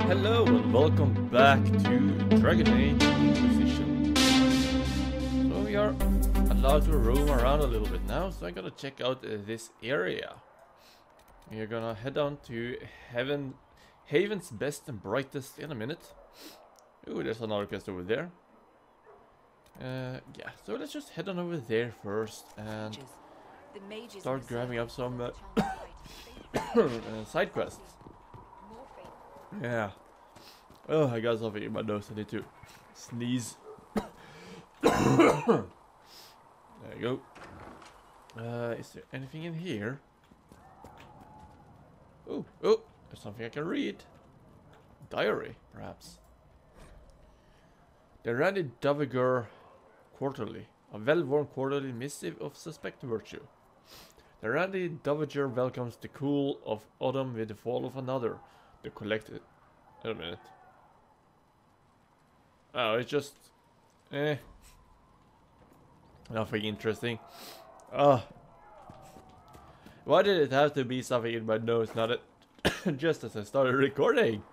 Hello and welcome back to Dragon Age Inquisition. So we are allowed to roam around a little bit now, so I'm gonna check out this area. We are gonna head on to Haven's Best and Brightest in a minute. Ooh, there's another quest over there. Yeah, so let's just head on over there first and start grabbing up some side quests. Yeah. Oh, I got something in my nose. I need to sneeze. There you go. Is there anything in here? Oh, there's something I can read. Diary, perhaps. The Randy Doviger Quarterly. A well-worn quarterly missive of suspect virtue. The Randy Doviger welcomes the cool of autumn with the fall of another. The collected... Wait a minute. Oh, it's just... Nothing interesting. Why did it have to be something in my nose now that... just as I started recording?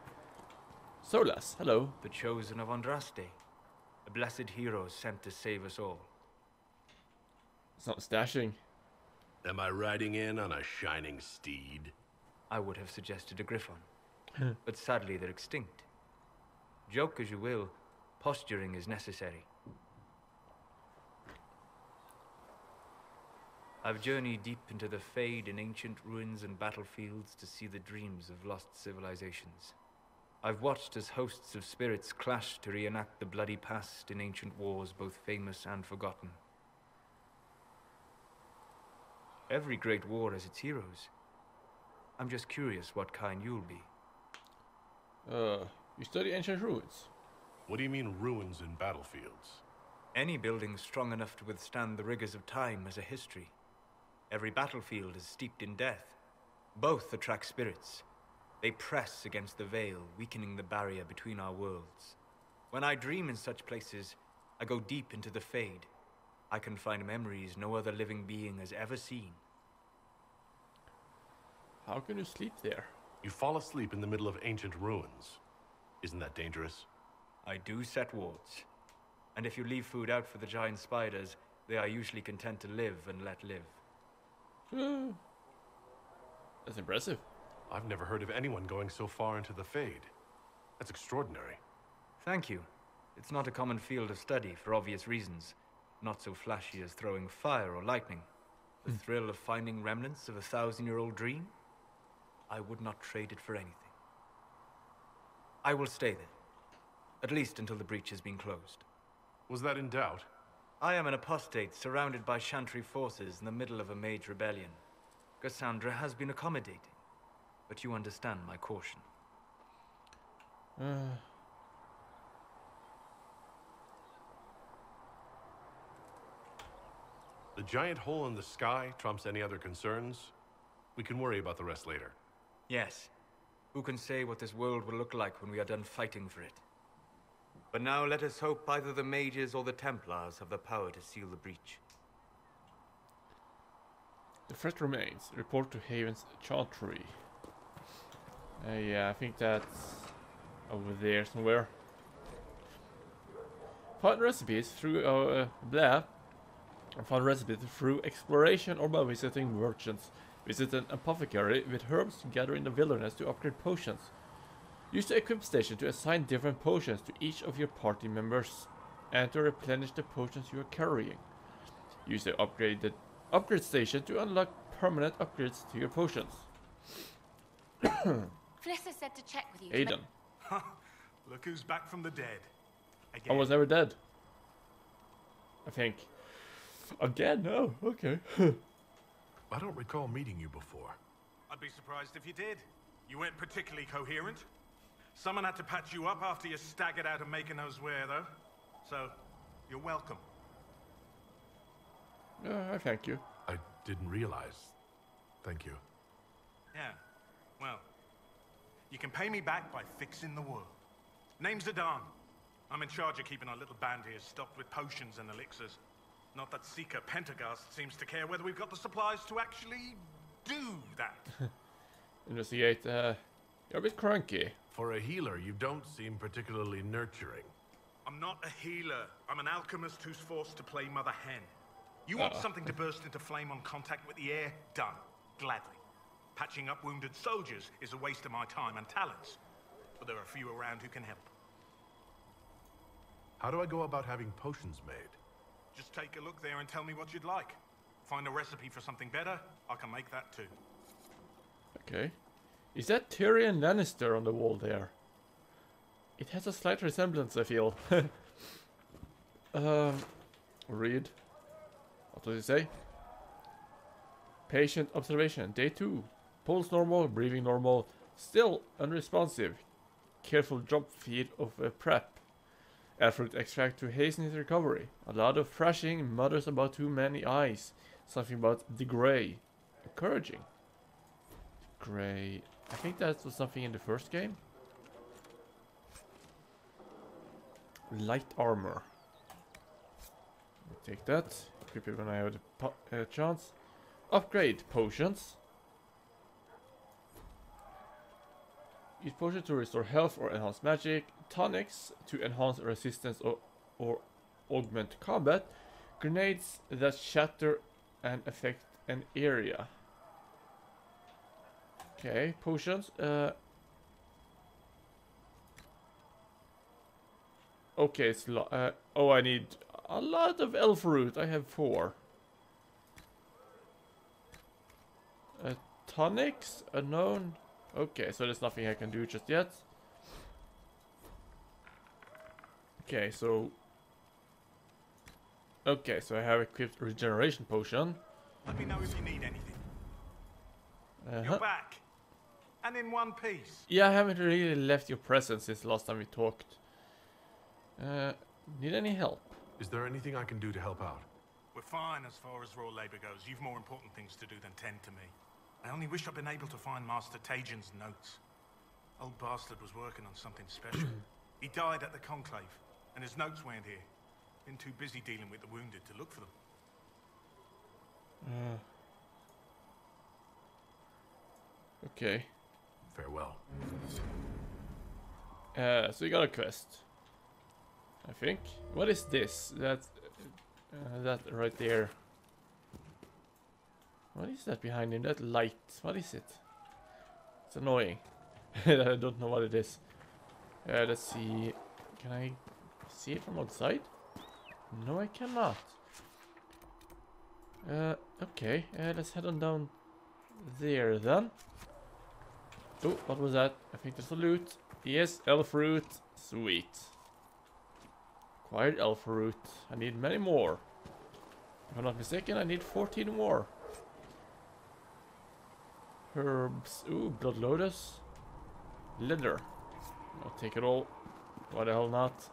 Solas, hello. The chosen of Andraste. A blessed hero sent to save us all. It's not stashing. Am I riding in on a shining steed? I would have suggested a griffon. But sadly they're extinct. Joke as you will, posturing is necessary. I've journeyed deep into the Fade in ancient ruins and battlefields to see the dreams of lost civilizations. I've watched as hosts of spirits clash to reenact the bloody past in ancient wars both famous and forgotten. Every great war has its heroes. I'm just curious what kind you'll be. You study ancient ruins? What do you mean ruins in battlefields? Any building strong enough to withstand the rigors of time has a history. Every battlefield is steeped in death. Both attract spirits. They press against the veil, weakening the barrier between our worlds. When I dream in such places, I go deep into the Fade. I can find memories no other living being has ever seen. How can you sleep there? You fall asleep in the middle of ancient ruins. Isn't that dangerous? I do set wards. And if you leave food out for the giant spiders, they are usually content to live and let live. That's impressive. I've never heard of anyone going so far into the Fade. That's extraordinary. Thank you. It's not a common field of study for obvious reasons. Not so flashy as throwing fire or lightning. The thrill of finding remnants of a 1,000-year-old dream? I would not trade it for anything. I will stay then. At least until the breach has been closed. Was that in doubt? I am an apostate surrounded by Chantry forces in the middle of a mage rebellion. Cassandra has been accommodating, but you understand my caution. The giant hole in the sky trumps any other concerns. We can worry about the rest later. Yes. Who can say what this world will look like when we are done fighting for it? But now let us hope either the mages or the Templars have the power to seal the breach. The threat remains. Report to Haven's Chantry. Yeah, I think that's over there somewhere. Find recipes through Find recipes through exploration or by visiting merchants. Visit an apothecary with herbs gathered in the wilderness to upgrade potions. Use the equip station to assign different potions to each of your party members and to replenish the potions you are carrying. Use the upgrade station to unlock permanent upgrades to your potions. Felissa said to check with you. Aidan. Look who's back from the dead. I was never dead. I think. Again? No, okay. I don't recall meeting you before. I'd be surprised if you did. You weren't particularly coherent. Someone had to patch you up after you staggered out of making those wear, though. So, you're welcome. I thank you. I didn't realize. Thank you. Yeah, well, you can pay me back by fixing the world. Name's Adan. I'm in charge of keeping our little band here stocked with potions and elixirs. Not that Seeker Pentagast seems to care whether we've got the supplies to actually do that. Investigate. You're a bit cranky. For a healer, you don't seem particularly nurturing. I'm not a healer. I'm an alchemist who's forced to play Mother Hen. You want something to burst into flame on contact with the air? Done. Gladly. Patching up wounded soldiers is a waste of my time and talents. But there are a few around who can help. How do I go about having potions made? Just take a look there and tell me what you'd like. Find a recipe for something better, I can make that too. Okay. Is that Tyrion Lannister on the wall there? It has a slight resemblance, I feel. Read. What does it say? Patient observation. Day 2. Pulse normal, breathing normal. Still unresponsive. Careful drop feed of a prep. Effort extract to hasten his recovery. A lot of thrashing, mutters about too many eyes. Something about the grey. Encouraging. Grey. I think that was something in the first game. Light armor. I'll take that. Equip it when I have the chance. Upgrade potions. Use potions to restore health or enhance magic. Tonics to enhance resistance or augment combat. Grenades that shatter and affect an area. Okay, potions. Okay, it's oh, I need a lot of elf root. I have 4. Tonics, unknown. Okay, so there's nothing I can do just yet. Okay, so I have equipped regeneration potion. Let me know if you need anything. You're back. And in one piece. Yeah, I haven't really left your presence since the last time we talked. Need any help? Is there anything I can do to help out? We're fine as far as raw labor goes. You've more important things to do than tend to me. I only wish I'd been able to find Master Tajin's notes. Old bastard was working on something special. He died at the Conclave, and his notes weren't here. Been too busy dealing with the wounded to look for them. Okay. Farewell. So you got a quest. I think. What is this? That right there. What is that behind him? That light. What is it? It's annoying. I don't know what it is. Let's see. Can I see it from outside? No, I cannot. Okay. Let's head on down there then. Oh, what was that? I think there's a loot. Yes, elf root. Sweet. Acquired elf root. I need many more. If I'm not mistaken, I need 14 more. Herbs. Ooh, blood lotus. Leather. I'll take it all. Why the hell not?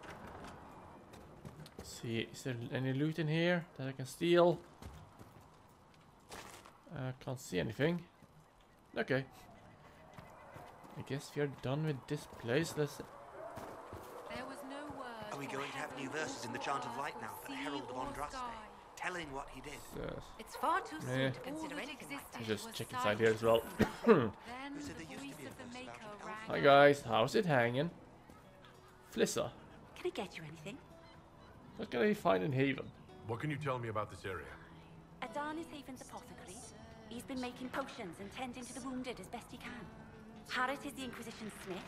Let's see, is there any loot in here that I can steal? Can't see anything. Okay. I guess we are done with this place. Let's. There was no word. Are we going to have new verses in the Chant of Light now for the Herald of Andraste, telling what he did? It's far too soon to consider anything like that. Just check inside here as well. Then Who said the there used to voice be a of the verse Maker about an rang. Hi guys, how's it hanging? Flissa, Can I get you anything? what can I find in Haven? What can you tell me about this area? Adan is Haven's apothecary. He's been making potions and tending to the wounded as best he can. Harrit is the Inquisition smith.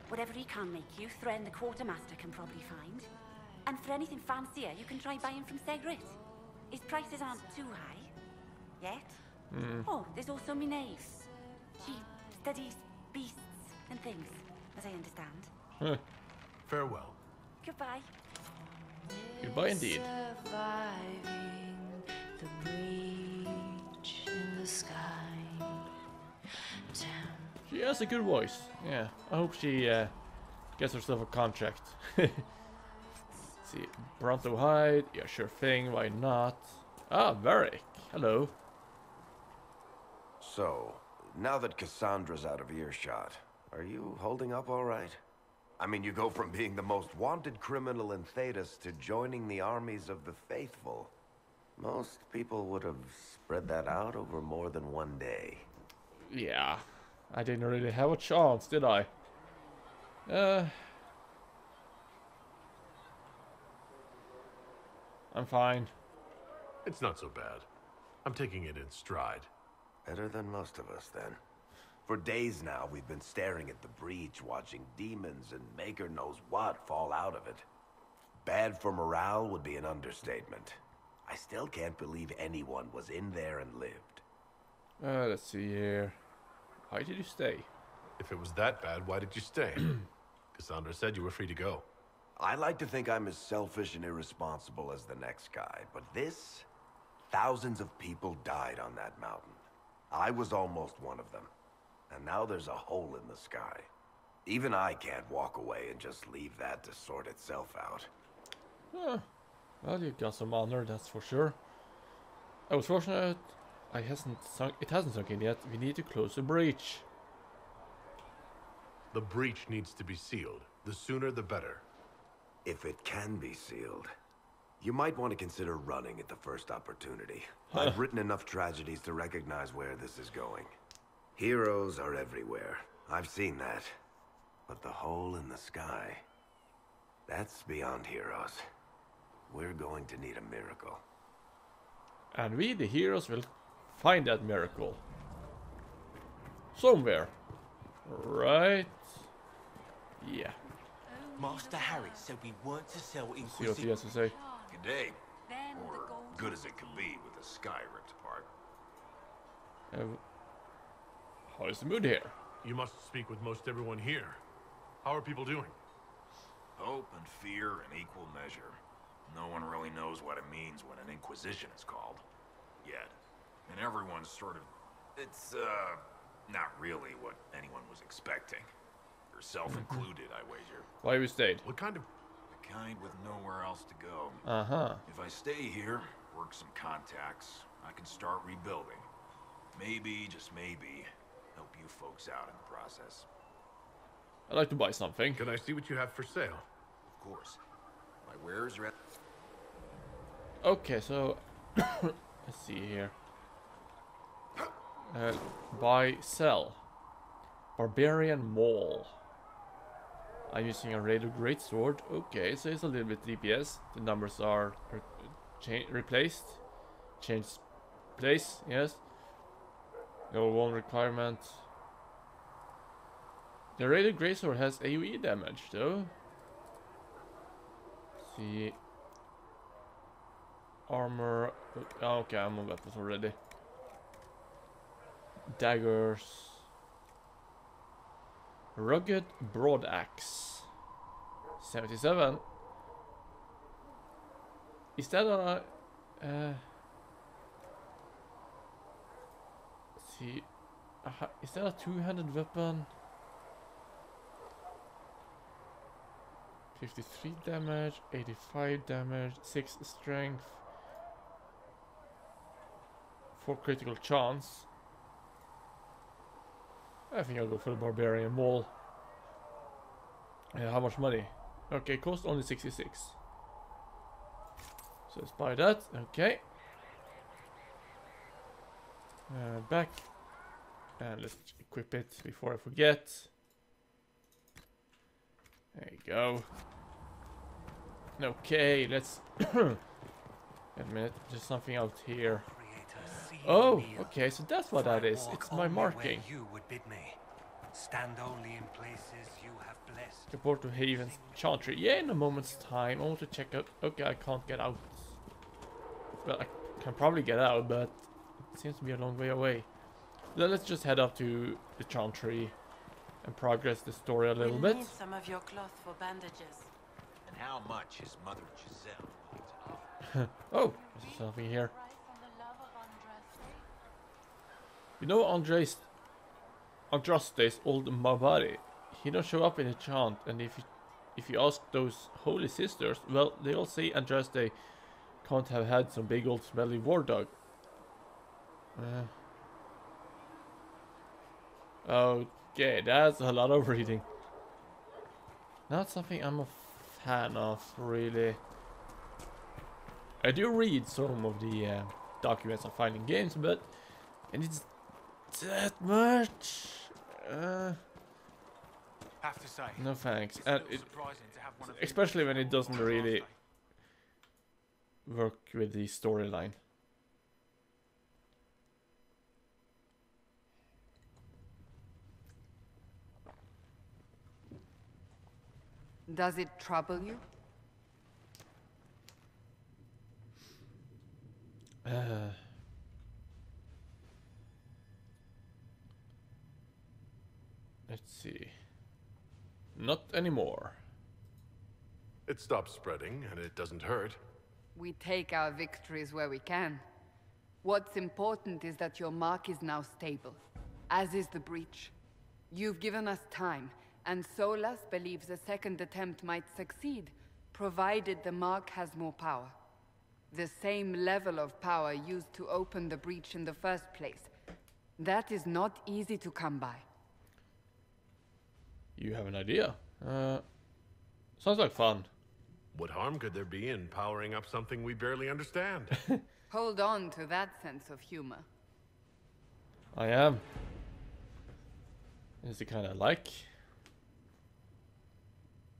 Whatever he can make you, Thren the quartermaster can probably find. And for anything fancier, you can try buying from Segrit. His prices aren't too high. Yet. Oh, there's also Minave. She studies beasts and things, as I understand. Farewell. Goodbye. Goodbye indeed. Surviving the breach in the sky. Damn. She has a good voice. Yeah, I hope she gets herself a contract. See, Bronto Hide. Yeah, sure thing. Why not? Ah, Varric. Hello. So, now that Cassandra's out of earshot, are you holding up all right? I mean, you go from being the most wanted criminal in Thedas to joining the armies of the faithful. Most people would have spread that out over more than one day. Yeah, I didn't really have a chance, did I? I'm fine. It's not so bad. I'm taking it in stride. Better than most of us, then. For days now, we've been staring at the breach, watching demons and maker knows what fall out of it. Bad for morale would be an understatement. I still can't believe anyone was in there and lived. Let's see here. Why did you stay? If it was that bad, why did you stay? Cassandra said you were free to go. I like to think I'm as selfish and irresponsible as the next guy, but this... Thousands of people died on that mountain. I was almost one of them. And now there's a hole in the sky. Even I can't walk away and just leave that to sort itself out. Well, you got some honor, that's for sure. I was fortunate it hasn't sunk in yet. We need to close the breach. The breach needs to be sealed. The sooner the better. If it can be sealed, you might want to consider running at the first opportunity. I've written enough tragedies to recognize where this is going. Heroes are everywhere. I've seen that. But the hole in the sky, that's beyond heroes. We're going to need a miracle. And we, the heroes, will find that miracle. Somewhere. Right? Yeah. Master Harry said we weren't to sell Inquisition. See what he has to say. Good day. Or good as it could be with the sky ripped apart. How is the mood here? You must speak with most everyone here. How are people doing? Hope and fear in equal measure. No one really knows what it means when an Inquisition is called. Yet. And everyone's sort of... It's, not really what anyone was expecting. Yourself included, I wager. Why we stayed? What kind of... The kind with nowhere else to go. Uh-huh. If I stay here, work some contacts, I can start rebuilding. Maybe, just maybe, help you folks out in the process. I'd like to buy something. Can I see what you have for sale? Of course. My wares are at... Okay, so... let's see here. Buy, sell. Barbarian Maul. I'm using a Raider Greatsword. Okay, so it's a little bit DPS. The numbers are replaced. Change place, yes. Level 1 requirement. The Raider Greatsword has AoE damage though. Let's see. Armor. Okay, I'm on weapons already. Daggers. Rugged Broadaxe. 77. Is that a... let's see. Is that a two-handed weapon? 53 damage, 85 damage, 6 strength, 4 critical chance. I think I'll go for the Barbarian Maul. How much money? Okay, cost only 66. So let's buy that. Okay. Back. And let's equip it before I forget. There you go. Okay, let's... Wait a minute, there's something out here. Oh, okay, so that's what that is. It's my marking. You would bid me. Stand only in places you have blessed. Report to Haven's Chantry. Yeah, in a moment's time. I want to check out. Okay, I can't get out. Well, I can probably get out, but it seems to be a long way away. Then let's just head up to the Chantry and progress the story a little bit. Need some of your cloth for bandages. And how much is Mother Giselle? Oh, there's something here. You know Andraste's old Mabari. He don't show up in the chant, and if you ask those holy sisters, well, they all say Andraste can't have had some big old smelly war dog. Okay, that's a lot of reading. Not something I'm a fan of, really. I do read some of the documents I find in games, but and it's that much. Have to say. No thanks. It's a And little surprising to have one of especially when it doesn't really work with the storyline. Does it trouble you? Let's see. Not anymore. It stops spreading, and it doesn't hurt. We take our victories where we can. What's important is that your mark is now stable, as is the breach. You've given us time, and Solas believes a second attempt might succeed, provided the mark has more power. The same level of power used to open the breach in the first place. That is not easy to come by. You have an idea? Sounds like fun. What harm could there be in powering up something we barely understand? Hold on to that sense of humor. I am. Is it kind of like?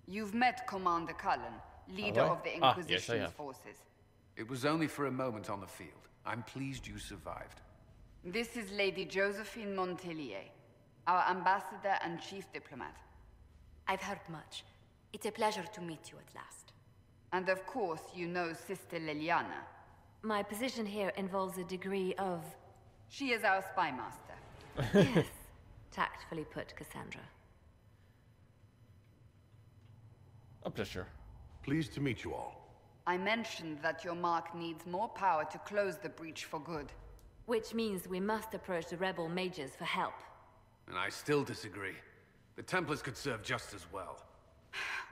You've met Commander Cullen, leader Have I? of the Yes, I Inquisition's have. forces. It was only for a moment on the field. I'm pleased you survived. This is Lady Josephine Montelier, our ambassador and chief diplomat. I've heard much. It's a pleasure to meet you at last. And of course, you know Sister Liliana. My position here involves a degree of... She is our spy master. Yes, tactfully put, Cassandra. A pleasure. Pleased to meet you all. I mentioned that your mark needs more power to close the breach for good. Which means we must approach the rebel mages for help. And I still disagree. The Templars could serve just as well.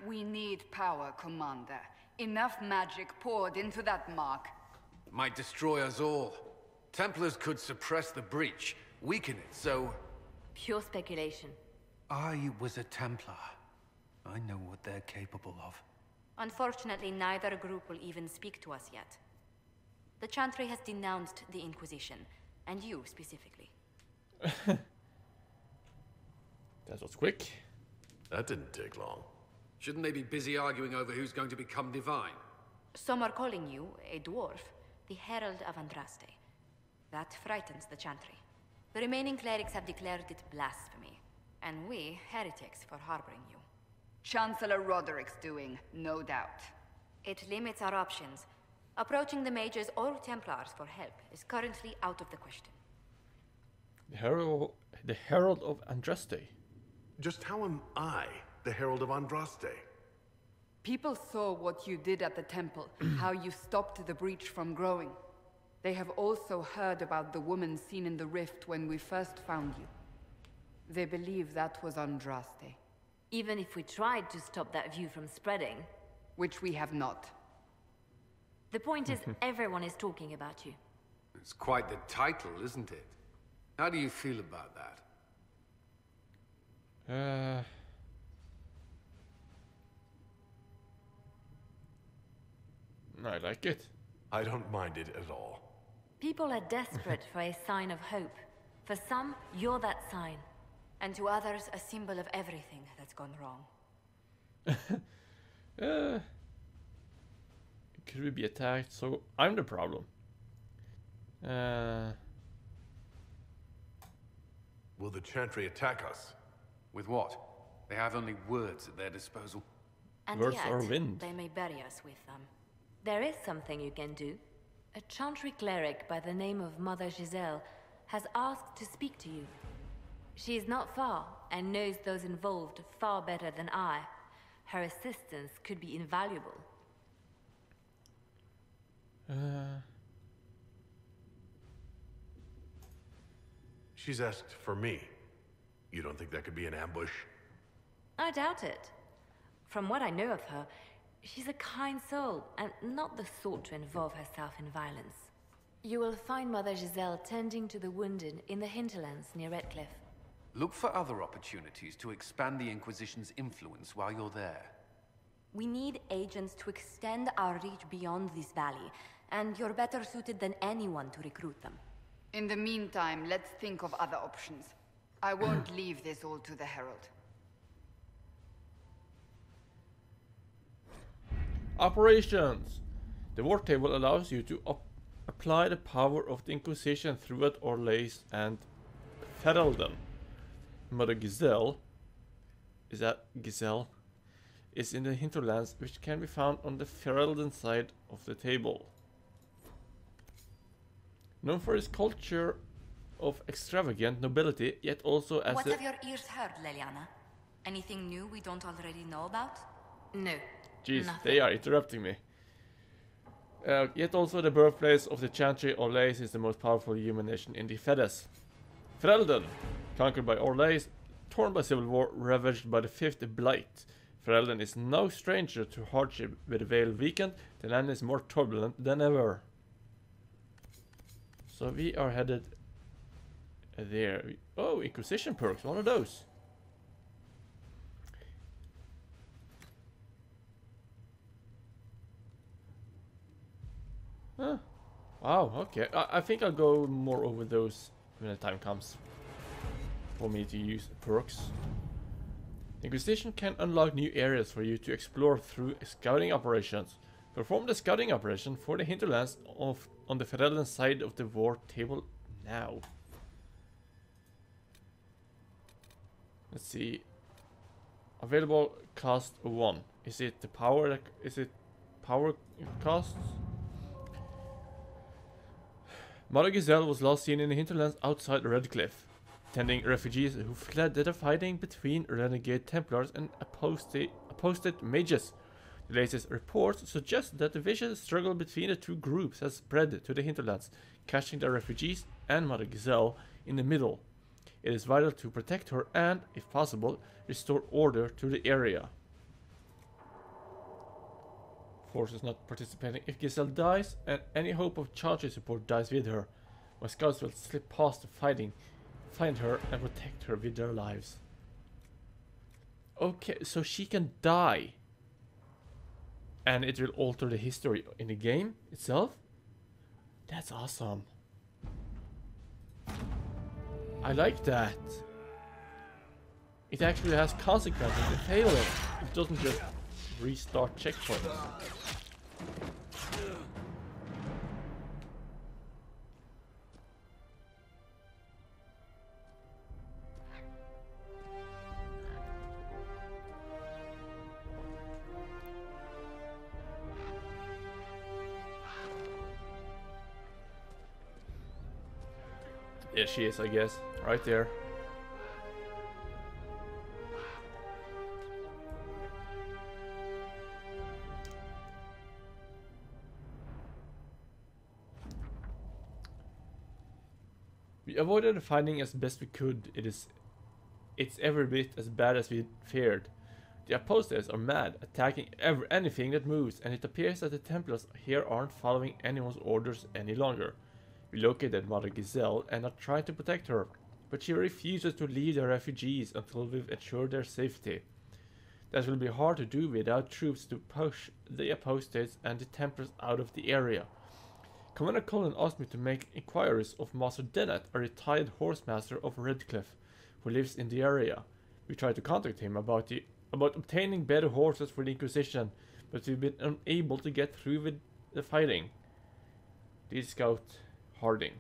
We need power, Commander. Enough magic poured into that mark. Might destroy us all. Templars could suppress the breach, weaken it, so... Pure speculation. I was a Templar. I know what they're capable of. Unfortunately, neither group will even speak to us yet. The Chantry has denounced the Inquisition, and you specifically. That was quick. That didn't take long. Shouldn't they be busy arguing over who's going to become divine? Some are calling you, a dwarf, the Herald of Andraste. That frightens the Chantry. The remaining clerics have declared it blasphemy, and we, heretics, for harboring you. Chancellor Roderick's doing, no doubt. It limits our options. Approaching the mages or Templars for help is currently out of the question. The Herald of Andraste. Just how am I the Herald of Andraste? People saw what you did at the temple, how you stopped the breach from growing. They have also heard about the woman seen in the rift when we first found you. They believe that was Andraste. Even if we tried to stop that view from spreading... Which we have not. The point is, everyone is talking about you. It's quite the title, isn't it? How do you feel about that? I like it. I don't mind it at all. People are desperate for a sign of hope. For some, you're that sign. And to others, a symbol of everything that's gone wrong. Could we be attacked? So I'm the problem. Will the Chantry attack us? With what? They have only words at their disposal. And words yet, or wind? they may bury us with them. There is something you can do. A Chantry cleric by the name of Mother Giselle has asked to speak to you. She is not far, and knows those involved far better than I. Her assistance could be invaluable. She's asked for me. You don't think that could be an ambush? I doubt it. From what I know of her, she's a kind soul, and not the sort to involve herself in violence. You will find Mother Giselle tending to the wounded in the Hinterlands near Redcliffe. Look for other opportunities to expand the Inquisition's influence while you're there. We need agents to extend our reach beyond this valley, and you're better suited than anyone to recruit them. In the meantime, let's think of other options. I won't leave this all to the Herald. operations. The war table allows you to apply the power of the Inquisition throughout Orlais and Ferelden. Mother Giselle, is that Giselle? Is in the Hinterlands, which can be found on the Ferelden side of the table. Known for his culture of extravagant nobility, yet also as What have your ears heard, Leliana? Anything new we don't already know about? No. Jeez, nothing. They are interrupting me. Yet also the birthplace of the Chantry, Orlais is the most powerful human nation in the Fedes. Ferelden, conquered by Orlais, torn by civil war, ravaged by the Fifth Blight. Ferelden is no stranger to hardship. With the Veil weakened, the land is more turbulent than ever. So we are headed there. Oh, Inquisition perks, one of those. Huh. Wow, okay. I think I'll go more over those when the time comes for me to use perks. Inquisition can unlock new areas for you to explore through scouting operations. Perform the scouting operation for the Hinterlands on the Ferelden side of the war table now. Let's see. Available cost 1. Is it the power? Is it power costs? Mother Giselle was last seen in the Hinterlands outside Redcliffe, tending refugees who fled the fighting between renegade Templars and apostate mages. The latest reports suggest that the vicious struggle between the two groups has spread to the Hinterlands, catching the refugees and Mother Giselle in the middle. It is vital to protect her and, if possible, restore order to the area. Forces not participating. If Giselle dies, and any hope of Chantry support dies with her, my scouts will slip past the fighting, find her, and protect her with their lives. Okay, so she can die. And it will alter the history in the game itself? That's awesome. I like that. It actually has consequences to failing. It doesn't just restart checkpoints. There she is, I guess. Right there. We avoided the fighting as best we could. It's every bit as bad as we feared. The apostates are mad, attacking anything that moves, and it appears that the Templars here aren't following anyone's orders any longer. We located Mother Giselle and are trying to protect her, but she refuses to leave the refugees until we've ensured their safety. That will be hard to do without troops to push the apostates and the Templars out of the area. Commander Cullen asked me to make inquiries of Master Dennett, a retired horsemaster of Redcliffe, who lives in the area. We tried to contact him about obtaining better horses for the Inquisition, but we've been unable to get through with the fighting. Lead Scout Harding.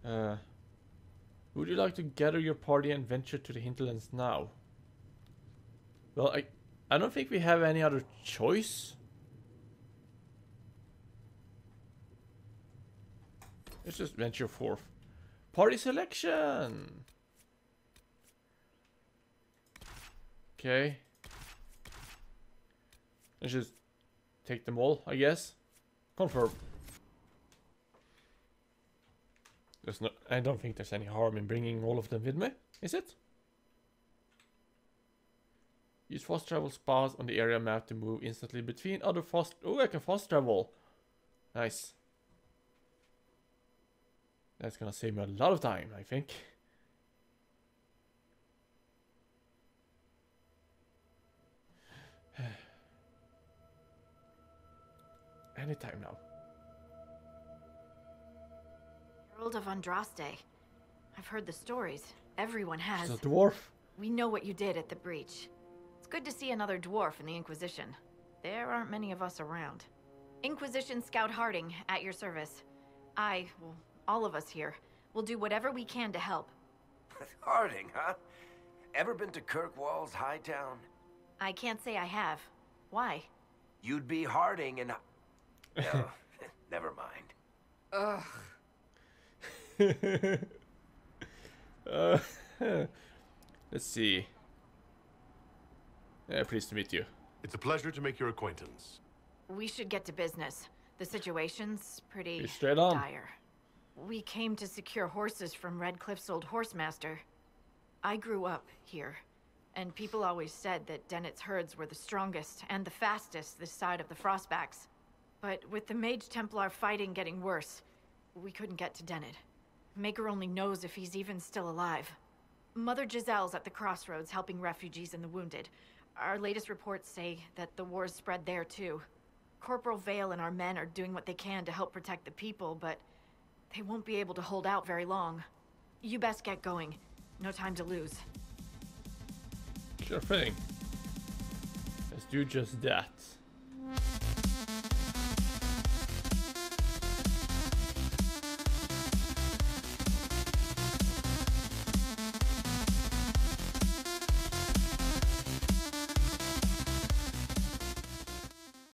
Would you like to gather your party and venture to the Hinterlands now? Well, I don't think we have any other choice. Let's just venture forth. Party selection! Okay. Let's just take them all, I guess. Confirm. I don't think there's any harm in bringing all of them with me, is it? Use fast travel spas on the area map to move instantly between other fast... Oh, I can fast travel. Nice. That's gonna save me a lot of time, I think. Anytime now. Herald of Andraste. I've heard the stories. Everyone has. It's a dwarf. We know what you did at the breach. It's good to see another dwarf in the Inquisition. There aren't many of us around. Inquisition Scout Harding, at your service. Well, all of us here, will do whatever we can to help. Harding, huh? Ever been to Kirkwall's Hightown? I can't say I have. Why? You'd be Harding and... No, never mind. Let's see. Pleased to meet you. It's a pleasure to make your acquaintance. We should get to business. The situation's pretty straight on. dire. We came to secure horses from Redcliffe's old horsemaster. I grew up here, and people always said that Dennett's herds were the strongest and the fastest this side of the Frostbacks. But with the Mage Templar fighting getting worse, we couldn't get to Dennett. Maker only knows if he's even still alive. Mother Giselle's at the crossroads helping refugees and the wounded. Our latest reports say that the war's spread there too. Corporal Vale and our men are doing what they can to help protect the people, but they won't be able to hold out very long. You best get going. No time to lose. Sure thing. Let's do just that.